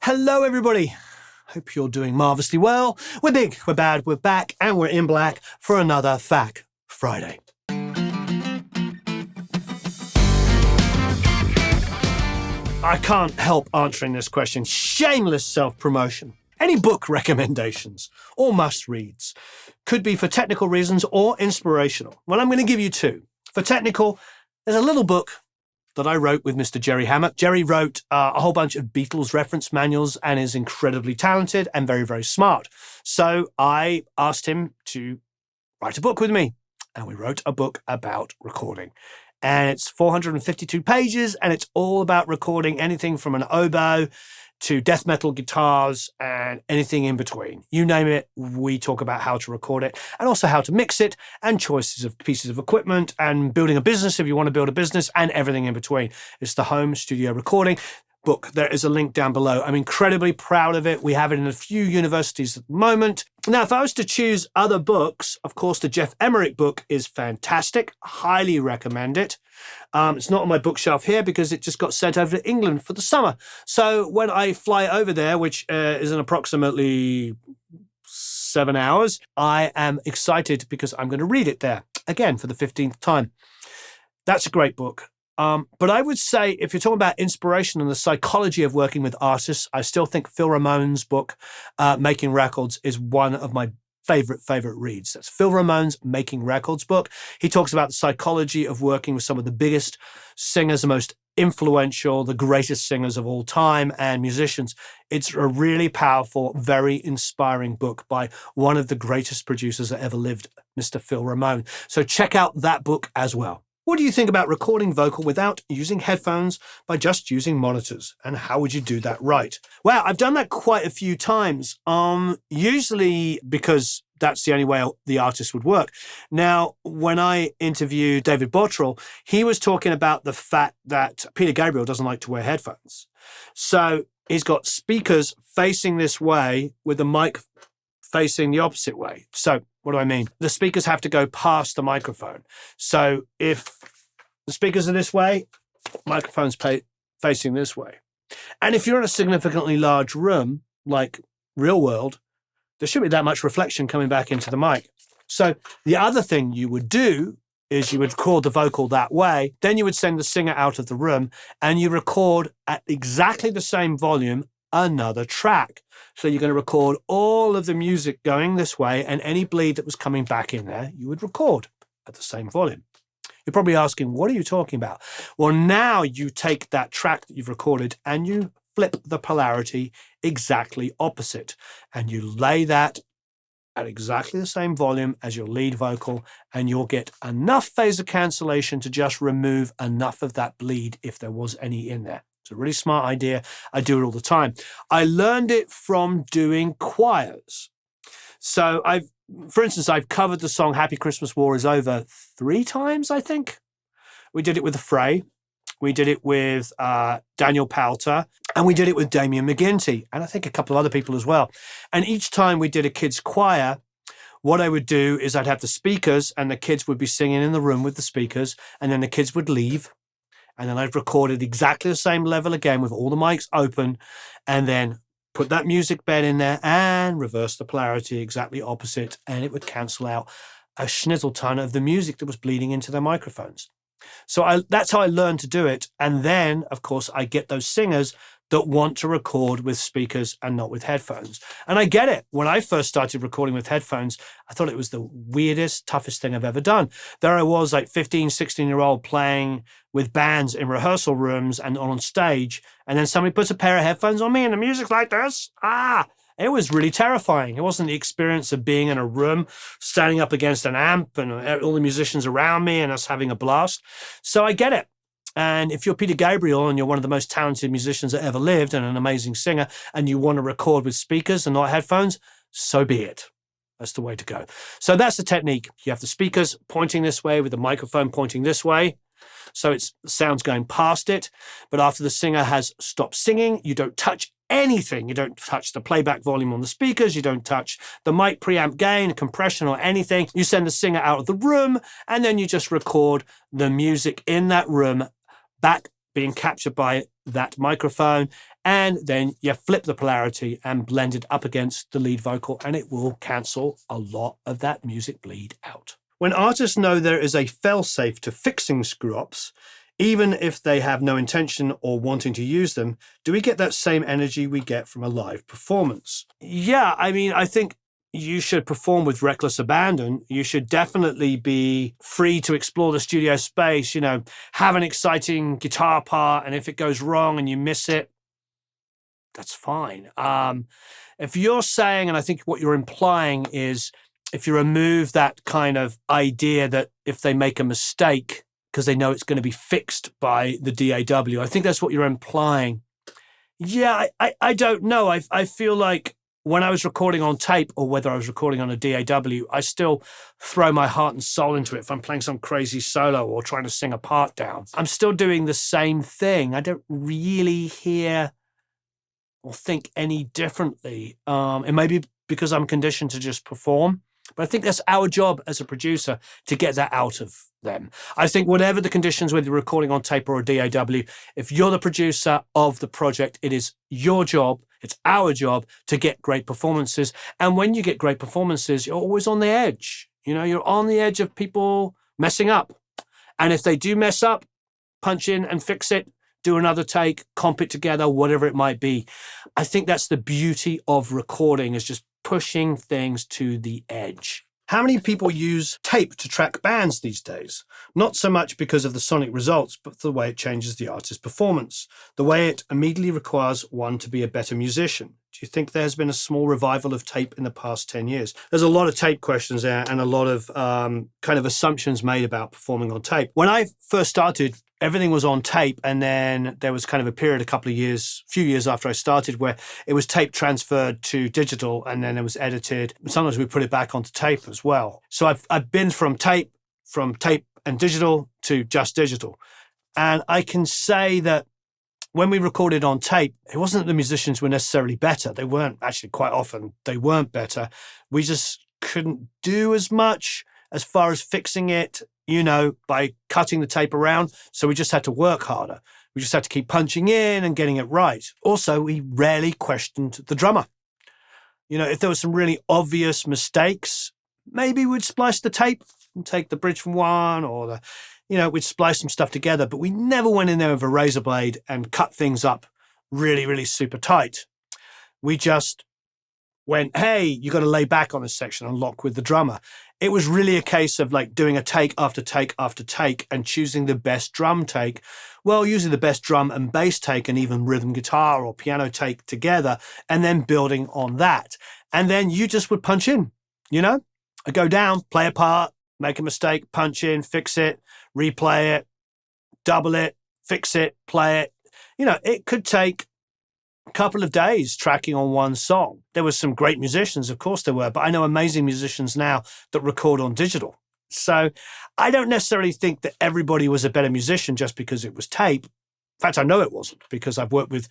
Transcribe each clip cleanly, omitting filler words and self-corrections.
Hello, everybody. Hope you're doing marvelously well. We're big, we're bad, we're back, and we're in black for another FAQ Friday. I can't help answering this question. Shameless self-promotion. Any book recommendations or must-reads? Could be for technical reasons or inspirational. Well, I'm going to give you two. For technical, there's a little book that I wrote with Mr. Jerry Hammock. Jerry wrote a whole bunch of Beatles reference manuals and is incredibly talented and very, very smart. So I asked him to write a book with me, and we wrote a book about recording. And it's 452 pages, and it's all about recording anything from an oboe to death metal guitars and anything in between. You name it, we talk about how to record it and also how to mix it and choices of pieces of equipment and building a business if you want to build a business and everything in between. It's the home studio recording book. There is a link down below. I'm incredibly proud of it. We have it in a few universities at the moment. Now, if I was to choose other books, of course, the Jeff Emerick book is fantastic. Highly recommend it. It's not on my bookshelf here because it just got sent over to England for the summer. So when I fly over there, which is in approximately 7 hours, I am excited because I'm going to read it there again for the 15th time. That's a great book. But I would say if you're talking about inspiration and the psychology of working with artists, I still think Phil Ramone's book, Making Records, is one of my favorite reads. That's Phil Ramone's Making Records book. He talks about the psychology of working with some of the biggest singers, the most influential, the greatest singers of all time and musicians. It's a really powerful, very inspiring book by one of the greatest producers that ever lived, Mr. Phil Ramone. So check out that book as well. What do you think about recording vocal without using headphones by just using monitors? And how would you do that right? Well, I've done that quite a few times, usually because that's the only way the artist would work. Now, when I interviewed David Bottrell, he was talking about the fact that Peter Gabriel doesn't like to wear headphones. So he's got speakers facing this way with the mic facing the opposite way. So what do I mean? The speakers have to go past the microphone. So if the speakers are this way, microphone's facing this way. And if you're in a significantly large room, like real world, there shouldn't be that much reflection coming back into the mic. So the other thing you would do is you would record the vocal that way. Then you would send the singer out of the room and you record at exactly the same volume another track. So you're going to record all of the music going this way, and any bleed that was coming back in there, you would record at the same volume. You're probably asking, what are you talking about? Well, now you take that track that you've recorded and you flip the polarity exactly opposite, and you lay that at exactly the same volume as your lead vocal, and you'll get enough phaser cancellation to just remove enough of that bleed if there was any in there. It's a really smart idea. I do it all the time. I learned it from doing choirs. So for instance, I've covered the song Happy Christmas War is Over 3 times, I think. We did it with the Fray. We did it with Daniel Powter, and we did it with Damien McGinty, and I think a couple of other people as well. And each time we did a kids' choir, what I would do is I'd have the speakers, and the kids would be singing in the room with the speakers, and then the kids would leave. And then I've recorded exactly the same level again with all the mics open, and then put that music bed in there and reverse the polarity exactly opposite, and it would cancel out a schnizzle ton of the music that was bleeding into their microphones. So that's how I learned to do it. And then, of course, I get those singers that want to record with speakers and not with headphones. And I get it. When I first started recording with headphones, I thought it was the weirdest, toughest thing I've ever done. There I was, like 15, 16-year-old playing with bands in rehearsal rooms and on stage. And then somebody puts a pair of headphones on me and the music's like this. It was really terrifying. It wasn't the experience of being in a room, standing up against an amp and all the musicians around me and us having a blast. So I get it. And if you're Peter Gabriel and you're one of the most talented musicians that ever lived and an amazing singer, and you want to record with speakers and not headphones, so be it. That's the way to go. So that's the technique. You have the speakers pointing this way with the microphone pointing this way. So it's sound's going past it. But after the singer has stopped singing, you don't touch anything. You don't touch the playback volume on the speakers. You don't touch the mic preamp gain, compression, or anything. You send the singer out of the room, and then you just record the music in that room back being captured by that microphone, And then you flip the polarity and blend it up against the lead vocal, and it will cancel a lot of that music bleed out. When artists know there is a fail-safe to fixing screw-ups, even if they have no intention or wanting to use them, do we get that same energy we get from a live performance? Yeah, I mean, I think you should perform with reckless abandon. You should definitely be free to explore the studio space, have an exciting guitar part, and if it goes wrong and you miss it, that's fine. If you're saying, and I think what you're implying is, if you remove that kind of idea that if they make a mistake, because they know it's going to be fixed by the DAW, I think that's what you're implying. Yeah, I don't know. I feel like when I was recording on tape or whether I was recording on a DAW, I still throw my heart and soul into it. If I'm playing some crazy solo or trying to sing a part down, I'm still doing the same thing. I don't really hear or think any differently. It may be because I'm conditioned to just perform, but I think that's our job as a producer to get that out of them. I think whatever the conditions, whether you're recording on tape or a DAW, if you're the producer of the project, it is your job, it's our job to get great performances. And when you get great performances, you're always on the edge. You're on the edge of people messing up. And if they do mess up, punch in and fix it, do another take, comp it together, whatever it might be. I think that's the beauty of recording, is just pushing things to the edge. How many people use tape to track bands these days? Not so much because of the sonic results, but the way it changes the artist's performance, the way it immediately requires one to be a better musician. Do you think there has been a small revival of tape in the past 10 years? There's a lot of tape questions there and a lot of kind of assumptions made about performing on tape. When I first started, everything was on tape, and then there was kind of a period, a few years after I started, where it was tape transferred to digital, and then it was edited. Sometimes we put it back onto tape as well. So I've been from tape and digital to just digital. And I can say that when we recorded on tape, it wasn't that the musicians were necessarily better. They weren't. Actually, quite often they weren't better. We just couldn't do as much as far as fixing it, by cutting the tape around. So we just had to work harder. We just had to keep punching in and getting it right. Also, we rarely questioned the drummer. If there were some really obvious mistakes, maybe we'd splice the tape and take the bridge from one, or we'd splice some stuff together, but we never went in there with a razor blade and cut things up really, really super tight. We just went, hey, you got to lay back on this section and lock with the drummer. It was really a case of like doing a take after take after take and choosing the best drum take. Well, using the best drum and bass take and even rhythm guitar or piano take together, and then building on that. And then you just would punch in, I go down, play a part, make a mistake, punch in, fix it, replay it, double it, fix it, play it. It could take a couple of days tracking on one song. There were some great musicians, of course there were, but I know amazing musicians now that record on digital. So I don't necessarily think that everybody was a better musician just because it was tape. In fact, I know it wasn't, because I've worked with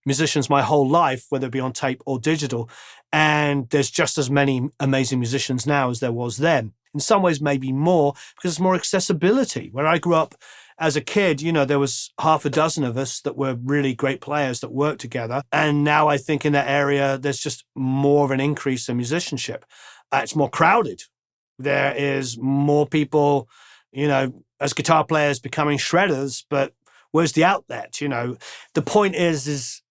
musicians my whole life, whether it be on tape or digital, and there's just as many amazing musicians now as there was then. In some ways, maybe more, because there's more accessibility. When I grew up as a kid, there was half a dozen of us that were really great players that worked together. And now I think in that area, there's just more of an increase in musicianship. It's more crowded. There is more people, as guitar players becoming shredders, but where's the outlet? The point is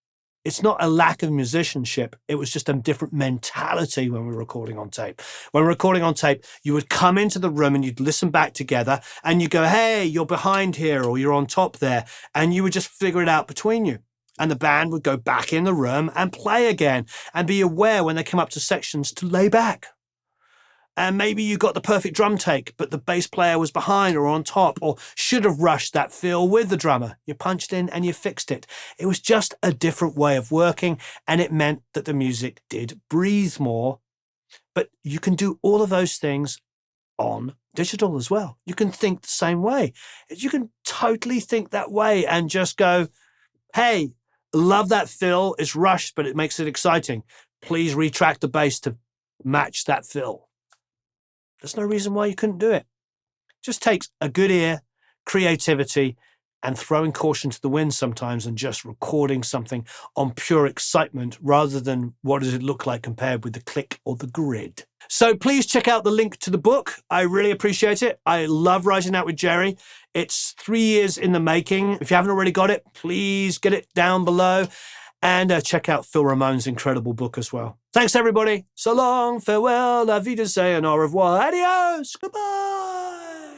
it's not a lack of musicianship. It was just a different mentality when we were recording on tape. When we were recording on tape, you would come into the room and you'd listen back together and you go, hey, you're behind here or you're on top there. And you would just figure it out between you. And the band would go back in the room and play again and be aware when they come up to sections to lay back. And maybe you got the perfect drum take, but the bass player was behind or on top or should have rushed that fill with the drummer. You punched in and you fixed it. It was just a different way of working, and it meant that the music did breathe more. But you can do all of those things on digital as well. You can think the same way. You can totally think that way and just go, hey, love that fill. It's rushed, but it makes it exciting. Please retract the bass to match that fill. There's no reason why you couldn't do it. Just takes a good ear, creativity, and throwing caution to the wind sometimes and just recording something on pure excitement rather than what does it look like compared with the click or the grid. So please check out the link to the book. I really appreciate it. I love writing out with Jerry. It's 3 years in the making. If you haven't already got it, please get it down below. And check out Phil Ramone's incredible book as well. Thanks, everybody. So long, farewell, la vida, say, and au revoir. Adios. Goodbye.